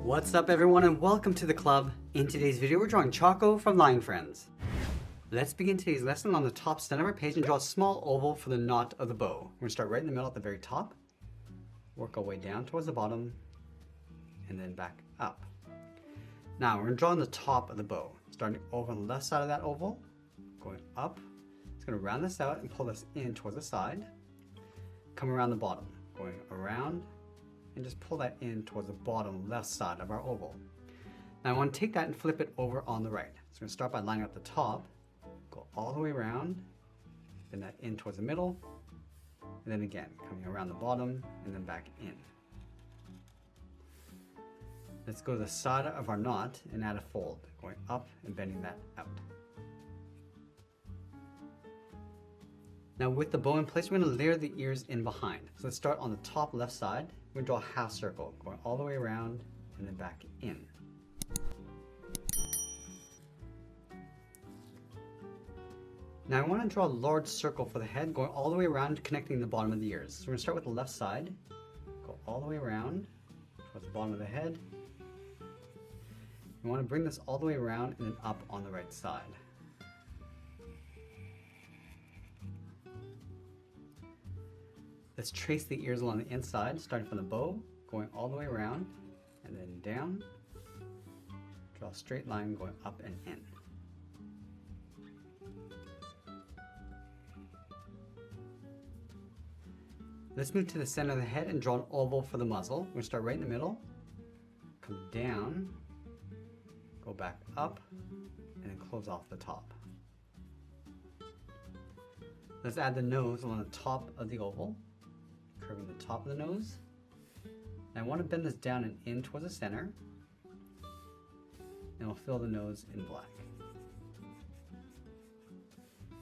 What's up everyone and welcome to the club. In today's video we're drawing Choco from Line Friends. Let's begin today's lesson on the top center of our page and draw a small oval for the knot of the bow. We're going to start right in the middle at the very top, work our way down towards the bottom, and then back up. Now we're going to draw on the top of the bow, starting over on the left side of that oval, going up. It's going to round this out and pull this in towards the side, come around the bottom, going around, and just pull that in towards the bottom left side of our oval. Now I want to take that and flip it over on the right. So we're going to start by lining up the top, go all the way around, bend that in towards the middle, and then again, coming around the bottom and then back in. Let's go to the side of our knot and add a fold, going up and bending that out. Now with the bow in place, we're going to layer the ears in behind. So let's start on the top left side. We're going to draw a half circle, going all the way around and then back in. Now I want to draw a large circle for the head, going all the way around, connecting the bottom of the ears. So we're going to start with the left side, go all the way around towards the bottom of the head. We want to bring this all the way around and then up on the right side. Let's trace the ears along the inside, starting from the bow, going all the way around, and then down. Draw a straight line going up and in. Let's move to the center of the head and draw an oval for the muzzle. We're going to start right in the middle, come down, go back up, and then close off the top. Let's add the nose along the top of the oval, curving the top of the nose. And I want to bend this down and in towards the center, and we'll fill the nose in black.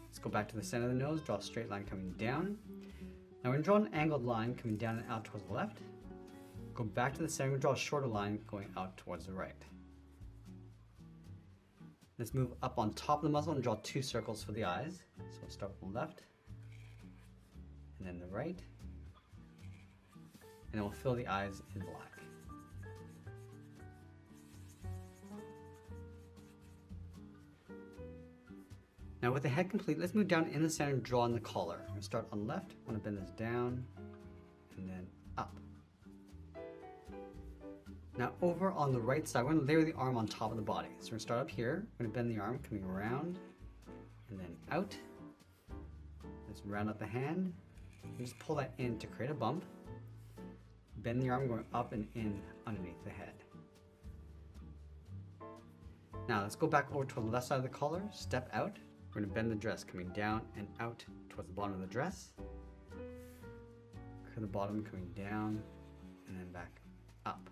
Let's go back to the center of the nose, draw a straight line coming down. Now we're going to draw an angled line coming down and out towards the left. Go back to the center and draw a shorter line going out towards the right. Let's move up on top of the muzzle and draw two circles for the eyes. So we'll start with the left, and then the right, and then we'll fill the eyes in black. Now with the head complete, let's move down in the center and draw in the collar. I'm going to start on the left, I want to bend this down, and then up. Now over on the right side, we're going to layer the arm on top of the body. So we're going to start up here, we're going to bend the arm coming around, and then out. Let's round up the hand, and just pull that in to create a bump. Bend the arm going up and in underneath the head. Now let's go back over to the left side of the collar, step out. We're going to bend the dress coming down and out towards the bottom of the dress. Curve the bottom coming down and then back up.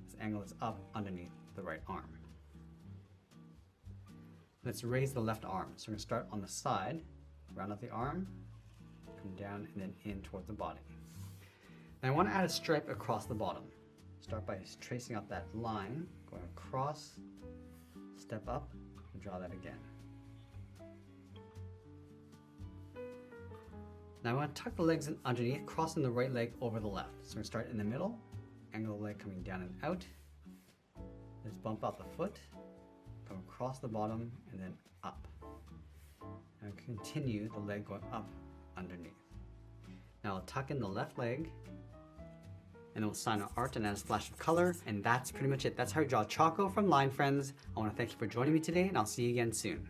This angle is up underneath the right arm. Let's raise the left arm. So we're going to start on the side, round up the arm, come down and then in towards the body. Now I want to add a stripe across the bottom. Start by tracing out that line, going across, step up, and draw that again. Now I want to tuck the legs in underneath, crossing the right leg over the left. So we're going to start in the middle, angle the leg coming down and out. Let's bump out the foot, come across the bottom, and then up. And continue the leg going up underneath. Now I'll tuck in the left leg, and then we'll sign our art and add a splash of color, and that's pretty much it. That's how we draw Choco from Line Friends. I want to thank you for joining me today, and I'll see you again soon.